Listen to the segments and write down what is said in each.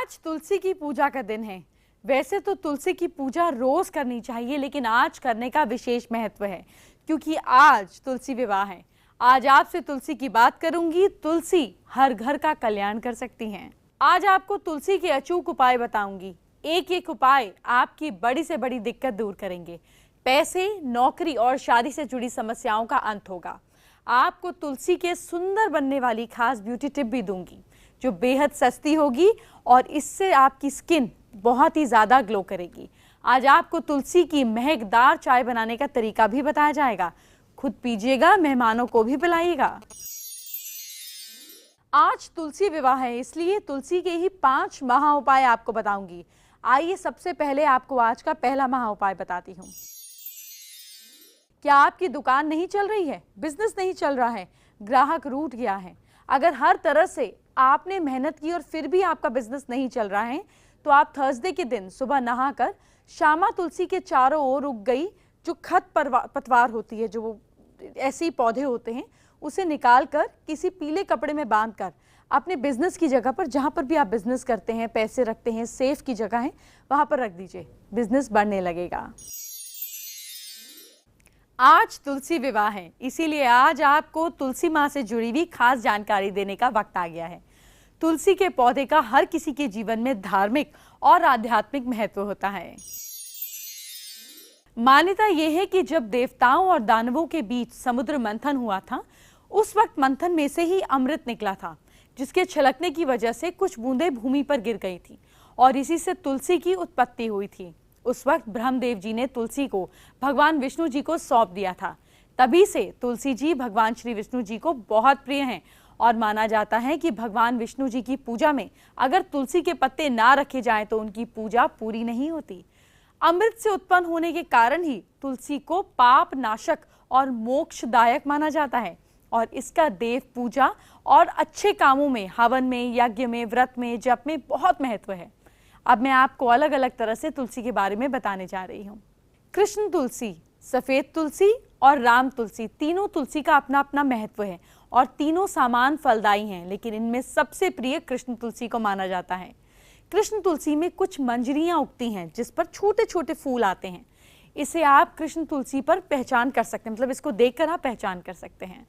आज तुलसी की पूजा का दिन है। वैसे तो तुलसी की पूजा रोज करनी चाहिए, लेकिन आज करने का विशेष महत्व है क्योंकि आज तुलसी विवाह है। आज आपसे तुलसी की बात करूंगी। तुलसी हर घर का कल्याण कर सकती हैं। आज आपको तुलसी के अचूक उपाय बताऊंगी। एक एक उपाय आपकी बड़ी से बड़ी दिक्कत दूर करेंगे। पैसे, नौकरी और शादी से जुड़ी समस्याओं का अंत होगा। आपको तुलसी के सुंदर बनने वाली खास ब्यूटी टिप भी दूंगी जो बेहद सस्ती होगी और इससे आपकी स्किन बहुत ही ज्यादा ग्लो करेगी। आज आपको तुलसी की महकदार चाय बनाने का तरीका भी बताया जाएगा। खुद पीजिएगा, मेहमानों को भी पिलाइएगा। आज तुलसी विवाह है, इसलिए तुलसी के ही 5 महा उपाय आपको बताऊंगी। आइए सबसे पहले आपको आज का पहला महा उपाय बताती हूँ। क्या आपकी दुकान नहीं चल रही है, बिजनेस नहीं चल रहा है, ग्राहक रूठ गया है? अगर हर तरह से आपने मेहनत की और फिर भी आपका बिजनेस नहीं चल रहा है, तो आप थर्सडे के दिन सुबह नहाकर श्यामा तुलसी के चारों ओर उग गई जो खत पतवार होती है, जो वो ऐसे ही पौधे होते हैं, उसे निकालकर किसी पीले कपड़े में बांधकर अपने बिजनेस की जगह पर, जहां पर भी आप बिजनेस करते हैं, पैसे रखते हैं, सेफ की जगह है, वहां पर रख दीजिए। बिजनेस बढ़ने लगेगा। आज तुलसी विवाह है, इसीलिए आज आपको तुलसी माँ से जुड़ी हुई खास जानकारी देने का वक्त आ गया है। तुलसी के पौधे का हर किसी के जीवन में धार्मिक और आध्यात्मिक महत्व होता है। मान्यता यह है कि जब देवताओं और दानवों के बीच समुद्र मंथन हुआ था, उस वक्त मंथन में से ही अमृत निकला था, जिसके छलकने की वजह से कुछ बूंदें भूमि पर गिर गई थी और इसी से तुलसी की उत्पत्ति हुई थी। उस वक्त ब्रह्मदेव जी ने तुलसी को भगवान विष्णु जी को सौंप दिया था। तभी से तुलसी जी भगवान श्री विष्णु जी को बहुत प्रिय हैं और माना जाता है कि भगवान विष्णु जी की पूजा में अगर तुलसी के पत्ते ना रखे जाएं तो उनकी पूजा पूरी नहीं होती। अमृत से उत्पन्न होने के कारण ही तुलसी को पाप नाशक और मोक्षदायक माना जाता है और इसका देव पूजा और अच्छे कामों में, हवन में, यज्ञ में, व्रत में, जप में बहुत महत्व है। अब मैं आपको अलग अलग तरह से तुलसी के बारे में बताने जा रही हूँ। कृष्ण तुलसी, सफेद तुलसी और राम तुलसी, तीनों तुलसी का अपना अपना महत्व है और तीनों समान फलदायी हैं, लेकिन इनमें सबसे प्रिय कृष्ण तुलसी को माना जाता है। कृष्ण तुलसी में कुछ मंजरियां उगती हैं जिस पर छोटे छोटे फूल आते हैं। इसे आप कृष्ण तुलसी पर पहचान कर सकते हैं, मतलब इसको देखकर आप पहचान कर सकते हैं।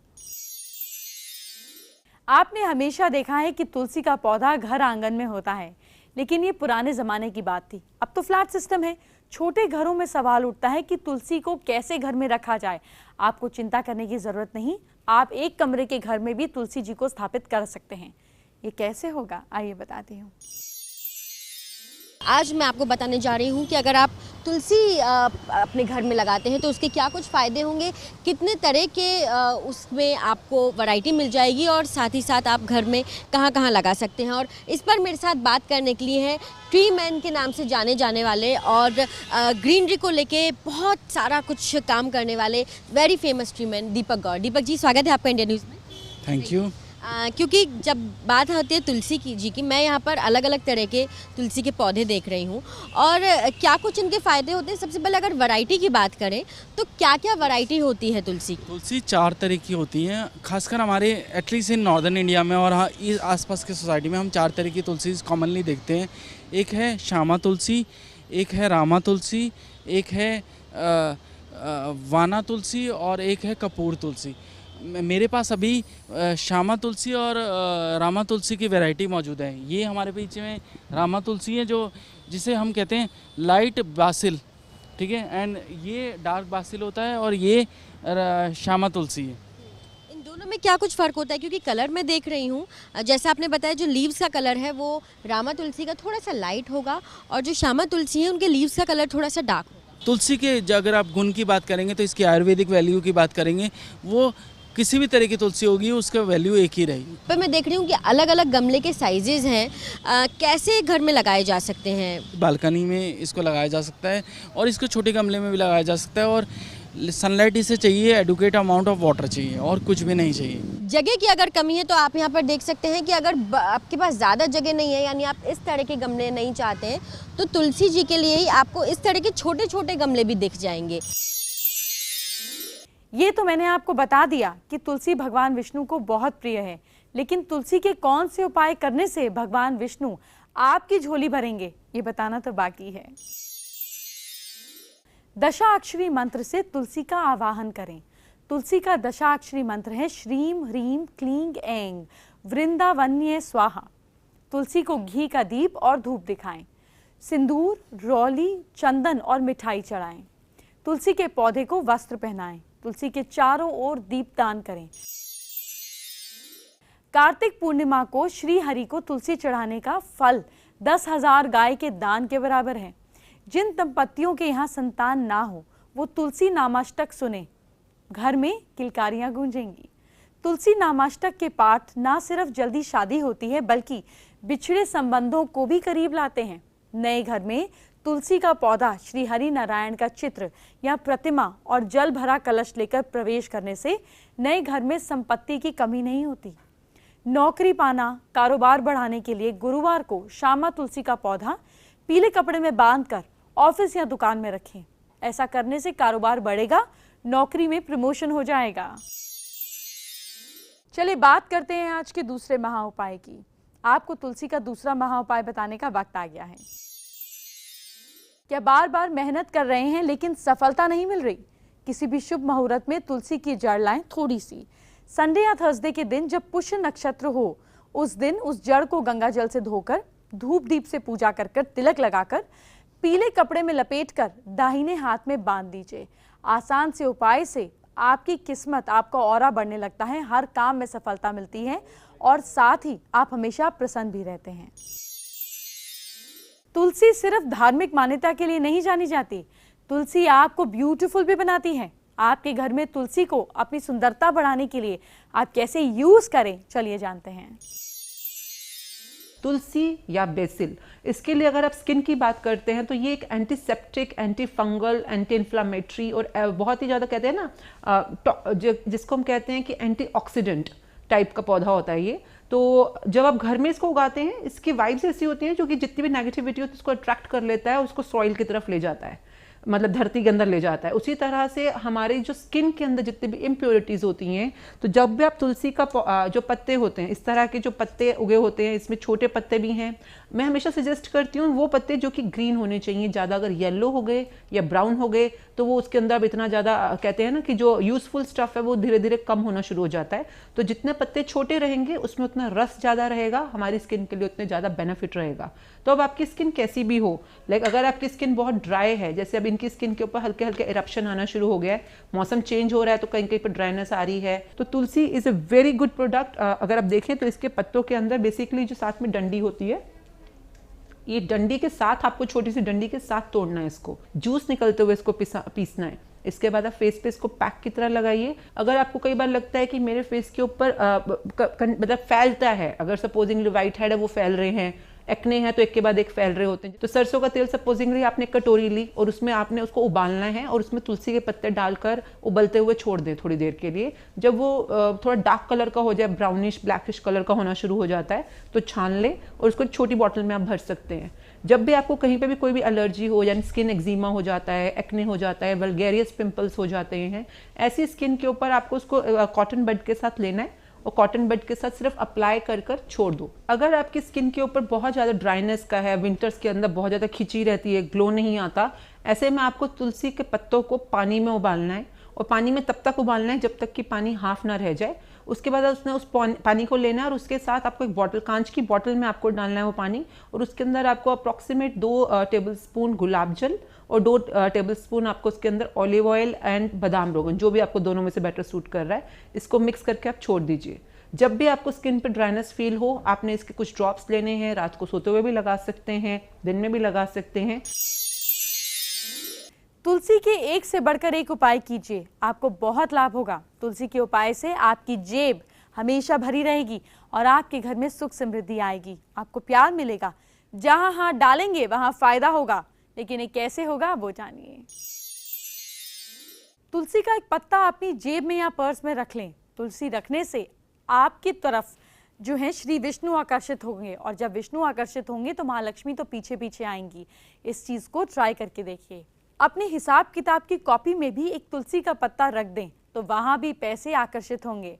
आपने हमेशा देखा है कि तुलसी का पौधा घर आंगन में होता है, लेकिन ये पुराने जमाने की बात थी। अब तो फ्लैट सिस्टम है। छोटे घरों में सवाल उठता है कि तुलसी को कैसे घर में रखा जाए। आपको चिंता करने की जरूरत नहीं, आप एक कमरे के घर में भी तुलसी जी को स्थापित कर सकते हैं। ये कैसे होगा, आइए बताती हूँ। आज मैं आपको बताने जा रही हूँ कि अगर आप तुलसी अपने घर में लगाते हैं तो उसके क्या कुछ फ़ायदे होंगे, कितने तरह के उसमें आपको वैरायटी मिल जाएगी और साथ ही साथ आप घर में कहाँ कहाँ लगा सकते हैं। और इस पर मेरे साथ बात करने के लिए है ट्री मैन के नाम से जाने जाने वाले और ग्रीनरी को लेके बहुत सारा कुछ काम करने वाले वेरी फेमस ट्री मैन दीपक गौड़। दीपक जी, स्वागत है आपका इंडिया न्यूज़ में। Thank you. क्योंकि जब बात होती है तुलसी जी की, मैं यहाँ पर अलग अलग तरह के तुलसी के पौधे देख रही हूँ और क्या कुछ इनके फ़ायदे होते हैं। सबसे पहले अगर वैरायटी की बात करें तो क्या क्या वैरायटी होती है तुलसी की? तुलसी 4 तरह की होती हैं, खासकर हमारे एटलीस्ट इन नॉर्दर्न इंडिया में और हाँ इस आसपास के सोसाइटी में हम 4 तरह की तुलसी कॉमनली देखते हैं। एक है श्यामा तुलसी, एक है रामा तुलसी, एक है वाना तुलसी और एक है कपूर तुलसी। मेरे पास अभी श्यामा तुलसी और रामा तुलसी की वैरायटी मौजूद है। ये हमारे पीछे में रामा तुलसी है, जो जिसे हम कहते हैं लाइट बासिल, ठीक है, एंड ये डार्क बासिल होता है और ये श्यामा तुलसी है। इन दोनों में क्या कुछ फ़र्क होता है? क्योंकि कलर मैं देख रही हूँ, जैसा आपने बताया जो लीव्स का कलर है वो रामा तुलसी का थोड़ा सा लाइट होगा और जो श्यामा तुलसी है उनके लीव्स का कलर थोड़ा सा डार्क होगा। तुलसी के अगर आप गुण की बात करेंगे तो इसकी आयुर्वेदिक वैल्यू की बात करेंगे, वो किसी भी तरह की तुलसी होगी उसका वैल्यू एक ही रहेगी। पर मैं देख रही हूँ कि अलग अलग गमले के साइजेस हैं, कैसे घर में लगाए जा सकते हैं? बालकनी में इसको लगाया जा सकता है और इसको छोटे गमले में भी लगाया जा सकता है और सनलाइट इसे चाहिए, एडुकेट अमाउंट ऑफ वाटर चाहिए और कुछ भी नहीं चाहिए। जगह की अगर कमी है तो आप यहाँ पर देख सकते हैं कि अगर आपके पास ज़्यादा जगह नहीं है, यानी आप इस तरह के गमले नहीं चाहते हैं, तो तुलसी जी के लिए ही आपको इस तरह के छोटे छोटे गमले भी दिख जाएंगे। ये तो मैंने आपको बता दिया कि तुलसी भगवान विष्णु को बहुत प्रिय है, लेकिन तुलसी के कौन से उपाय करने से भगवान विष्णु आपकी झोली भरेंगे, ये बताना तो बाकी है। दशाक्षरी मंत्र से तुलसी का आवाहन करें। तुलसी का दशाक्षरी मंत्र है श्रीम ह्रीम क्लीं ऐं वृंदावन्ये स्वाहा। तुलसी को घी का दीप और धूप दिखाएं। सिंदूर, रौली, चंदन और मिठाई चढ़ाएं। तुलसी के पौधे को वस्त्र पहनाएं। तुलसी के चारों ओर दीपदान करें। कार्तिक पूर्णिमा को श्री हरि को तुलसी चढ़ाने का फल 10,000 गाय के दान के बराबर है। जिन दंपतियों के यहाँ संतान ना हो वो तुलसी नामाष्टक सुने, घर में किलकारियां गूंजेंगी। तुलसी नामाष्टक के पाठ ना सिर्फ जल्दी शादी होती है बल्कि बिछड़े संबंधों को भी करीब लाते हैं। नए घर में तुलसी का पौधा, श्री हरि नारायण का चित्र या प्रतिमा और जल भरा कलश लेकर प्रवेश करने से नए घर में संपत्ति की कमी नहीं होती। नौकरी पाना, कारोबार बढ़ाने के लिए गुरुवार को श्यामा तुलसी का पौधा पीले कपड़े में बांधकर ऑफिस या दुकान में रखें। ऐसा करने से कारोबार बढ़ेगा, नौकरी में प्रमोशन हो जाएगा। चलिए बात करते हैं आज के दूसरे महा उपाय की। आपको तुलसी का दूसरा महा उपाय बताने का वक्त आ गया है। क्या बार बार मेहनत कर रहे हैं लेकिन सफलता नहीं मिल रही? किसी भी शुभ मुहूर्त में तुलसी की जड़ लाएं थोड़ी सी। संडे या थर्सडे के दिन जब पुष्य नक्षत्र हो उस दिन उस जड़ को गंगा जल से धोकर धूप दीप से पूजा कर कर तिलक लगाकर पीले कपड़े में लपेटकर दाहिने हाथ में बांध दीजिए। आसान से उपाय से आपकी किस्मत, आपका ऑरा बढ़ने लगता है, हर काम में सफलता मिलती है और साथ ही आप हमेशा प्रसन्न भी रहते हैं। तुलसी सिर्फ धार्मिक मान्यता के लिए नहीं जानी जाती, तुलसी आपको ब्यूटीफुल भी बनाती है। आपके घर में तुलसी को अपनी सुंदरता बढ़ाने के लिए आप कैसे यूज करें, चलिए जानते हैं। तुलसी या बेसिल, इसके लिए अगर आप स्किन की बात करते हैं तो ये एक antiseptic, anti fungal, anti inflammatory और बहुत ही ज़्यादा कहते हैं ना जिसको हम कहते हैं कि एंटीऑक्सीडेंट टाइप का पौधा होता है ये। तो जब आप घर में इसको उगाते हैं, इसकी वाइब्स ऐसी होती हैं जो कि जितनी भी नेगेटिविटी होती है उसको अट्रैक्ट कर लेता है, उसको सॉइल की तरफ ले जाता है, मतलब धरती के अंदर ले जाता है। उसी तरह से हमारे जो स्किन के अंदर जितनी भी इम्प्योरिटीज़ होती हैं, तो जब भी आप तुलसी का जो पत्ते होते हैं, इस तरह के जो पत्ते उगे होते हैं, इसमें छोटे पत्ते भी हैं, मैं हमेशा सजेस्ट करती हूँ वो पत्ते जो कि ग्रीन होने चाहिए। ज़्यादा अगर येलो हो गए या ब्राउन हो गए तो वो उसके अंदर अब इतना ज़्यादा कहते हैं ना कि जो यूज़फुल स्टफ़ है वो धीरे धीरे कम होना शुरू हो जाता है। तो जितने पत्ते छोटे रहेंगे उसमें उतना रस ज़्यादा रहेगा, हमारी स्किन के लिए उतने ज़्यादा बेनिफिट रहेगा। तो अब आपकी स्किन कैसी भी हो, लाइक अगर आपकी स्किन बहुत ड्राई है, जैसे अब इनकी स्किन के ऊपर हल्के हल्के इरप्शन आना शुरू हो गया है, मौसम चेंज हो रहा है तो कहीं कहीं पर ड्राइनेस आ रही है, तो tulsi is a very good product. अगर आप देखें तो इसके पत्तों के अंदर बेसिकली जो साथ में डंडी होती है, ये डंडी के साथ आपको छोटी सी डंडी के साथ तोड़ना है, इसको जूस निकलते हुए इसको पीसना है। इसके बाद आप फेस पे इसको पैक की तरह लगाइए। अगर आपको कई बार लगता है कि मेरे फेस के ऊपर मतलब फैलता है, अगर सपोजिंगली वाइट हेड है वो फैल रहे हैं, एक्ने है तो एक के बाद एक फैल रहे होते हैं, तो सरसों का तेल सपोजिंगली आपने कटोरी ली और उसमें आपने उसको उबालना है और उसमें तुलसी के पत्ते डालकर उबलते हुए छोड़ दें थोड़ी देर के लिए। जब वो थोड़ा डार्क कलर का हो जाए, ब्राउनिश ब्लैकिश कलर का होना शुरू हो जाता है तो छान ले और उसको छोटी बॉटल में आप भर सकते हैं। जब भी आपको कहीं पे भी कोई भी एलर्जी हो, यानी स्किन एक्जिमा हो जाता है, एक्ने हो जाता है, वल्गेरियस पिंपल्स हो जाते हैं, ऐसी स्किन के ऊपर आपको उसको कॉटन बड के साथ लेना है और कॉटन बड के साथ सिर्फ अप्लाई कर कर छोड़ दो। अगर आपकी स्किन के ऊपर बहुत ज़्यादा ड्राइनेस का है, विंटर्स के अंदर बहुत ज़्यादा खिंची रहती है, ग्लो नहीं आता, ऐसे में आपको तुलसी के पत्तों को पानी में उबालना है और पानी में तब तक उबालना है जब तक कि पानी हाफ ना रह जाए। उसके बाद उसने उस पानी को लेना है और उसके साथ आपको एक बॉटल, कांच की बॉटल में आपको डालना है वो पानी, और उसके अंदर आपको अप्रॉक्सीमेट 2 टेबलस्पून गुलाब जल और 2 टेबलस्पून आपको उसके अंदर ऑलिव ऑयल एंड बादाम रोगन, जो भी आपको दोनों में से बेटर सूट कर रहा है, इसको मिक्स करके आप छोड़ दीजिए। जब भी आपको स्किन पे ड्राइनेस फील हो, आपने इसके कुछ ड्रॉप्स लेने हैं, रात को सोते हुए भी लगा सकते हैं, दिन में भी लगा सकते हैं। तुलसी के एक से बढ़कर एक उपाय कीजिए, आपको बहुत लाभ होगा। तुलसी के उपाय से आपकी जेब हमेशा भरी रहेगी और आपके घर में सुख समृद्धि आएगी, आपको प्यार मिलेगा। जहां हाथ डालेंगे वहां फायदा होगा, लेकिन ये कैसे होगा वो जानिए। तुलसी का एक पत्ता अपनी जेब में या पर्स में रख लें। तुलसी रखने से आपकी तरफ जो है श्री विष्णु आकर्षित होंगे, और जब विष्णु आकर्षित होंगे तो महालक्ष्मी तो पीछे पीछे आएंगी। इस चीज को ट्राई करके देखिए। अपने हिसाब किताब की कॉपी में भी एक तुलसी का पत्ता रख दें तो वहां भी पैसे आकर्षित होंगे।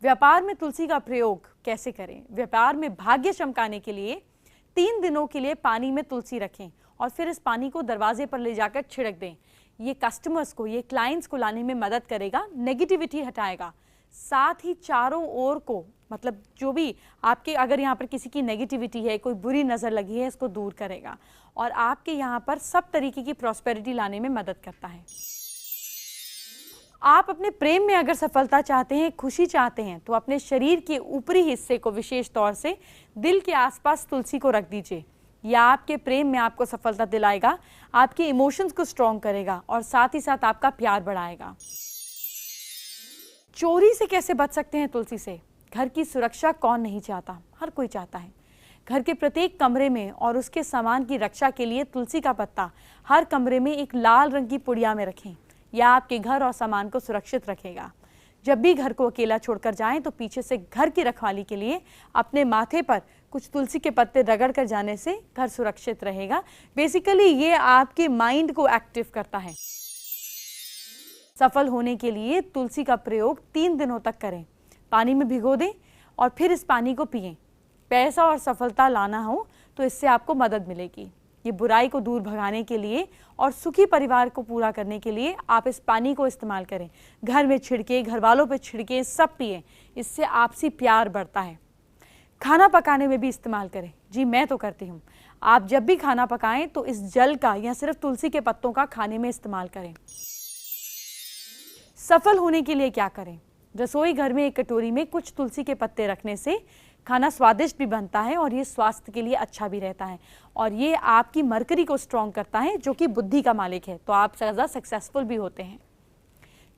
व्यापार में तुलसी का प्रयोग कैसे करें? व्यापार में भाग्य चमकाने के लिए 3 दिनों के लिए पानी में तुलसी रखें और फिर इस पानी को दरवाजे पर ले जाकर छिड़क दें। ये कस्टमर्स को, ये क्लाइंट्स को लाने में मदद करेगा, नेगेटिविटी हटाएगा, साथ ही चारों ओर को, मतलब जो भी आपके, अगर यहाँ पर किसी की नेगेटिविटी है, कोई बुरी नज़र लगी है, इसको दूर करेगा और आपके यहाँ पर सब तरीके की प्रॉस्पेरिटी लाने में मदद करता है। आप अपने प्रेम में अगर सफलता चाहते हैं, खुशी चाहते हैं, तो अपने शरीर के ऊपरी हिस्से को, विशेष तौर से दिल के आसपास तुलसी को रख दीजिए। यह आपके प्रेम में आपको सफलता दिलाएगा, आपके इमोशंस को स्ट्रॉन्ग करेगा और साथ ही साथ आपका प्यार बढ़ाएगा। चोरी से कैसे बच सकते हैं तुलसी से? घर की सुरक्षा कौन नहीं चाहता, हर कोई चाहता है। घर के प्रत्येक कमरे में और उसके सामान की रक्षा के लिए तुलसी का पत्ता हर कमरे में एक लाल रंग की पुड़िया में रखें। यह आपके घर और सामान को सुरक्षित रखेगा। जब भी घर को अकेला छोड़कर जाएं तो पीछे से घर की रखवाली के लिए अपने माथे पर कुछ तुलसी के पत्ते रगड़ कर जाने से घर सुरक्षित रहेगा। बेसिकली ये आपके माइंड को एक्टिव करता है। सफल होने के लिए तुलसी का प्रयोग 3 दिनों तक करें। पानी में भिगो दें और फिर इस पानी को पिएं। पैसा और सफलता लाना हो तो इससे आपको मदद मिलेगी। ये बुराई को दूर भगाने के लिए और सुखी परिवार को पूरा करने के लिए आप इस पानी को इस्तेमाल करें। घर में छिड़के, घर वालों पे छिड़के, सब पिए। इससे आपसी प्यार बढ़ता है। खाना पकाने में भी इस्तेमाल करें। जी मैं तो करती हूँ। आप जब भी खाना पकाएं तो इस जल का या सिर्फ तुलसी के पत्तों का खाने में इस्तेमाल करें। सफल होने के लिए क्या करें? रसोई घर में एक कटोरी में कुछ तुलसी के पत्ते रखने से खाना स्वादिष्ट भी बनता है और ये स्वास्थ्य के लिए अच्छा भी रहता है और ये आपकी मरकरी को स्ट्रॉन्ग करता है, जो कि बुद्धि का मालिक है, तो आप ज़्यादा सक्सेसफुल भी होते हैं।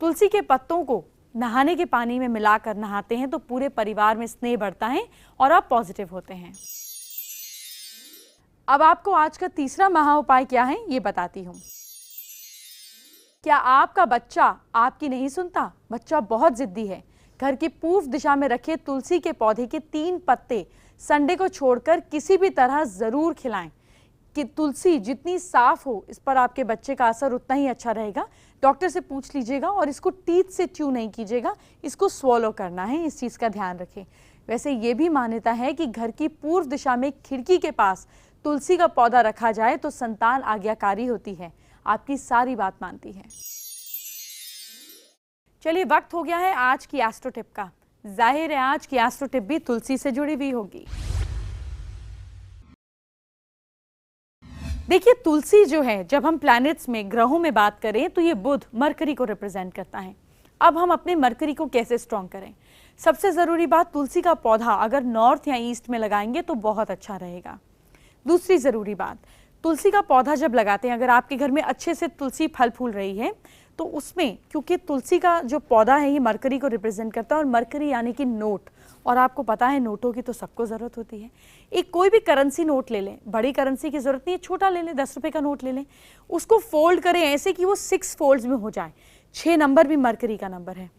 तुलसी के पत्तों को नहाने के पानी में मिलाकर नहाते हैं तो पूरे परिवार में स्नेह बढ़ता है और आप पॉजिटिव होते हैं। अब आपको आज का तीसरा महा उपाय क्या है ये बताती हूँ। क्या आपका बच्चा आपकी नहीं सुनता? बच्चा बहुत जिद्दी है। घर की पूर्व दिशा में रखे तुलसी के पौधे के 3 पत्ते संडे को छोड़कर किसी भी तरह जरूर खिलाएं। कि तुलसी जितनी साफ हो, इस पर आपके बच्चे का असर उतना ही अच्छा रहेगा। डॉक्टर से पूछ लीजिएगा और इसको टीथ से च्यू नहीं कीजिएगा, इसको स्वॉलो करना है, इस चीज़ का ध्यान रखें। वैसे ये भी मान्यता है कि घर की पूर्व दिशा में खिड़की के पास तुलसी का पौधा रखा जाए तो संतान आज्ञाकारी होती है, आपकी सारी बात मानती है। चलिए वक्त हो गया है आज की एस्ट्रो टिप का। जाहिर है आज की एस्ट्रो टिप भी तुलसी से जुड़ी हुई होगी। देखिए तुलसी जो है, जब हम प्लैनेट्स में, ग्रहों में बात करें तो ये बुध, मरकरी को रिप्रेजेंट करता है। अब हम अपने मरकरी को कैसे स्ट्रॉन्ग करें? सबसे जरूरी बात, तुलसी का पौधा अगर नॉर्थ या ईस्ट में लगाएंगे तो बहुत अच्छा रहेगा। दूसरी जरूरी बात, तुलसी का पौधा जब लगाते हैं, अगर आपके घर में अच्छे से तुलसी फल फूल रही है तो उसमें, क्योंकि तुलसी का जो पौधा है ये मरकरी को रिप्रेजेंट करता है और मरकरी यानी कि नोट, और आपको पता है नोटों की तो सबको ज़रूरत होती है। एक कोई भी करेंसी नोट ले लें, बड़ी करेंसी की ज़रूरत नहीं है, छोटा ले लें, 10 रुपये का नोट ले लें, उसको फोल्ड करें ऐसे कि वो 6 फोल्ड्स में हो जाए। 6 नंबर भी मरकरी का नंबर है,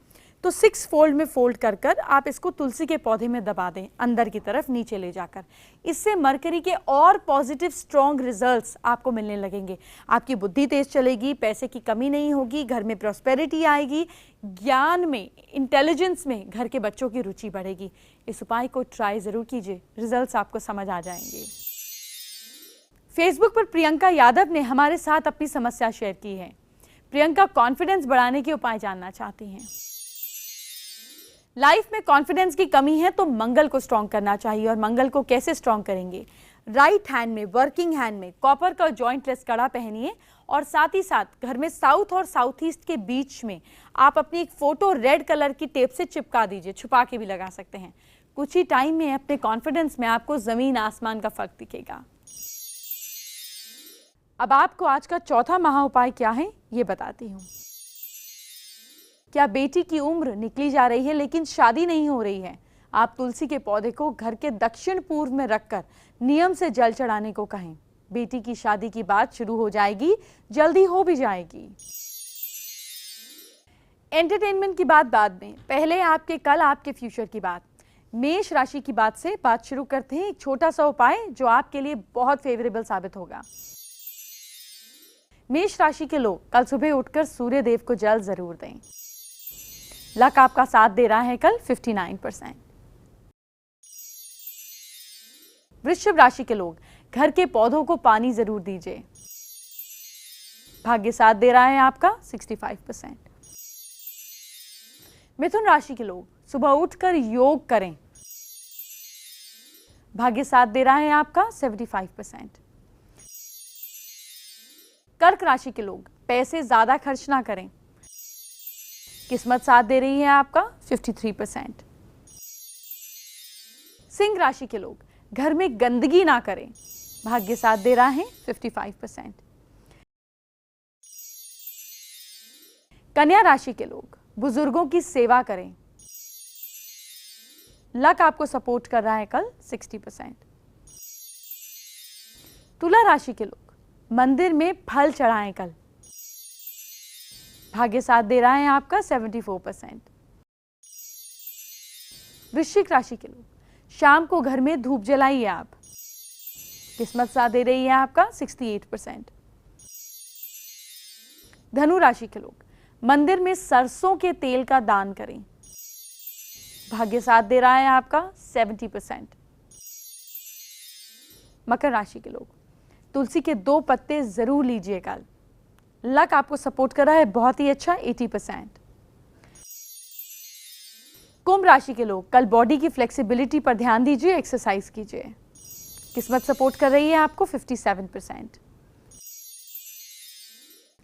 तो 6 फोल्ड में फोल्ड कर कर आप इसको तुलसी के पौधे में दबा दें, अंदर की तरफ नीचे ले जाकर। इससे मरकरी के और पॉजिटिव स्ट्रॉन्ग रिजल्ट्स आपको मिलने लगेंगे। आपकी बुद्धि तेज चलेगी, पैसे की कमी नहीं होगी, घर में प्रॉस्पेरिटी आएगी, ज्ञान में, इंटेलिजेंस में घर के बच्चों की रुचि बढ़ेगी। इस उपाय को ट्राई जरूर कीजिए, रिजल्ट्स आपको समझ आ जाएंगे। फेसबुक पर प्रियंका यादव ने हमारे साथ अपनी समस्या शेयर की है। प्रियंका कॉन्फिडेंस बढ़ाने के उपाय जानना चाहती हैं। लाइफ में कॉन्फिडेंस की कमी है तो मंगल को स्ट्रॉन्ग करना चाहिए। और मंगल को कैसे स्ट्रॉन्ग करेंगे? राइट हैंड में, वर्किंग हैंड में कॉपर का जॉइंटलेस कड़ा पहनिए और साथ ही साथ घर में साउथ और साउथ ईस्ट के बीच में आप अपनी एक फोटो रेड कलर की टेप से चिपका दीजिए, छुपा के भी लगा सकते हैं। कुछ ही टाइम में अपने कॉन्फिडेंस में आपको जमीन आसमान का फर्क दिखेगा। अब आपको आज का चौथा महा उपाय क्या है ये बताती हूँ। क्या बेटी की उम्र निकली जा रही है लेकिन शादी नहीं हो रही है? आप तुलसी के पौधे को घर के दक्षिण पूर्व में रखकर नियम से जल चढ़ाने को कहें। बेटी की शादी की बात शुरू हो जाएगी, जल्दी हो भी जाएगी। एंटरटेनमेंट की बात बाद में, पहले आपके कल आपके फ्यूचर की बात। मेष राशि की बात से बात शुरू करते हैं। एक छोटा सा उपाय जो आपके लिए बहुत फेवरेबल साबित होगा। मेष राशि के लोग कल सुबह उठकर सूर्य देव को जल जरूर दें। लक आपका साथ दे रहा है कल 59%। वृश्चिक राशि के लोग घर के पौधों को पानी जरूर दीजिए। भाग्य साथ दे रहा है आपका 65%। मिथुन राशि के लोग सुबह उठकर योग करें। भाग्य साथ दे रहा है आपका 75%। कर्क राशि के लोग पैसे ज्यादा खर्च ना करें। किस्मत साथ दे रही है आपका 53%। सिंह राशि के लोग घर में गंदगी ना करें। भाग्य साथ दे रहा है 55%। कन्या राशि के लोग बुजुर्गों की सेवा करें। लक आपको सपोर्ट कर रहा है कल 60%। तुला राशि के लोग मंदिर में फल चढ़ाएं कल। भाग्य साथ दे रहा है आपका 74%। वृश्चिक राशि के लोग शाम को घर में धूप जलाइए आप। किस्मत साथ दे रही है आपका 68%। धनु राशि के लोग मंदिर में सरसों के तेल का दान करें। भाग्य साथ दे रहा है आपका 70%। मकर राशि के लोग तुलसी के 2 पत्ते जरूर लीजिए कल। लक आपको सपोर्ट कर रहा है बहुत ही अच्छा 80%। कुंभ राशि के लोग कल बॉडी की फ्लेक्सिबिलिटी पर ध्यान दीजिए, एक्सरसाइज कीजिए। किस्मत सपोर्ट कर रही है आपको 57%।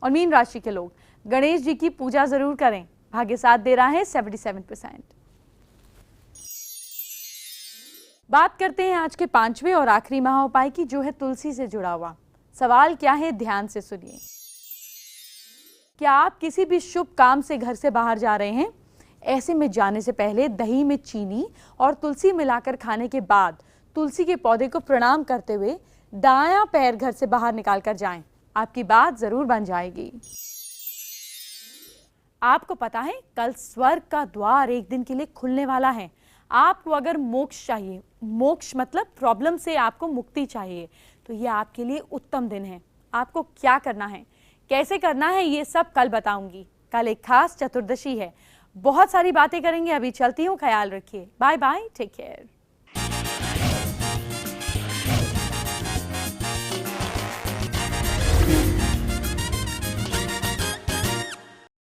और मीन राशि के लोग गणेश जी की पूजा जरूर करें। भाग्य साथ दे रहा है 77%। बात करते हैं आज के 5वें और आखिरी महा उपाय की, जो है तुलसी से जुड़ा हुआ। सवाल क्या है, ध्यान से सुनिए। क्या आप किसी भी शुभ काम से घर से बाहर जा रहे हैं? ऐसे में जाने से पहले दही में चीनी और तुलसी मिलाकर खाने के बाद तुलसी के पौधे को प्रणाम करते हुए दायां पैर घर से बाहर निकाल कर जाएं। आपकी बात जरूर बन जाएगी। आपको पता है कल स्वर्ग का द्वार एक दिन के लिए खुलने वाला है। आपको अगर मोक्ष चाहिए, मोक्ष मतलब प्रॉब्लम से आपको मुक्ति चाहिए, तो ये आपके लिए उत्तम दिन है। आपको क्या करना है, कैसे करना है, ये सब कल बताऊंगी। कल एक खास चतुर्दशी है। बहुत सारी बातें करेंगे। अभी चलती हूँ, ख्याल रखिए। Bye bye, take care.